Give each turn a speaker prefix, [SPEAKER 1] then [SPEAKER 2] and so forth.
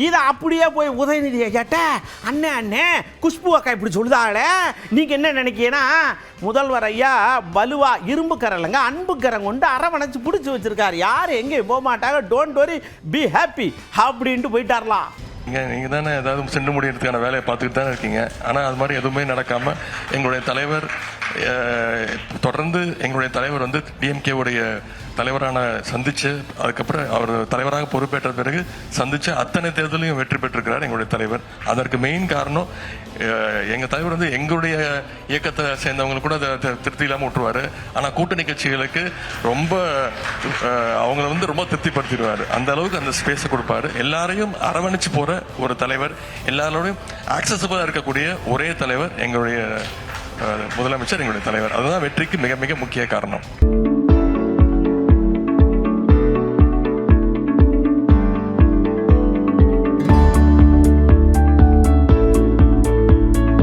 [SPEAKER 1] இதை அப்படியே போய் உதயநிதியை கேட்ட அண்ணே குஷ்பு அக்கா இப்படி சொல்லுதாங்களே நீங்கள் என்ன நினைக்கிறீங்கன்னா முதல்வர் ஐயா வலுவா இரும்பு கரலைங்க அன்பு கரம் கொண்டு அரவணைச்சு பிடிச்சி வச்சிருக்காரு. யார் எங்கேயும் போக மாட்டாங்க. டோன்ட் வரி, பி ஹாப்பி அப்படின்ட்டு போயிட்டாரலாம்.
[SPEAKER 2] நீங்கள் தானே ஏதாவது சென்று முடியறதுக்கான வேலையை பார்த்துக்கிட்டு தானே இருக்கீங்க. ஆனால் அது மாதிரி எதுவுமே நடக்காமல் எங்களுடைய தலைவர் தொடர்ந்து எங்களுடைய தலைவர் வந்து டிஎம்கேவுடைய தலைவரான சந்திச்சு அதுக்கப்புறம் அவர் தலைவராக பொறுப்பேற்ற பிறகு சந்திச்சு அத்தனை தேர்தலையும் வெற்றி பெற்றிருக்கிறார் எங்களுடைய தலைவர். அதற்கு மெயின் காரணம் எங்கள் தலைவர் வந்து எங்களுடைய இயக்கத்தை சேர்ந்தவங்களுக்கு கூட அதை திருப்தி இல்லாமல் விட்டுருவார். ஆனால் கூட்டணி கட்சிகளுக்கு ரொம்ப அவங்கள வந்து ரொம்ப திருப்திப்படுத்திடுவார். அந்த அளவுக்கு அந்த ஸ்பேஸை கொடுப்பாரு. எல்லாரையும் அரவணைச்சு போகிற ஒரு தலைவர், எல்லாரோடையும் ஆக்சசபிளாக இருக்கக்கூடிய ஒரே தலைவர் எங்களுடைய முதலமைச்சர், எங்களுடைய தலைவர். அதுதான் வெற்றிக்கு மிக மிக முக்கிய காரணம்.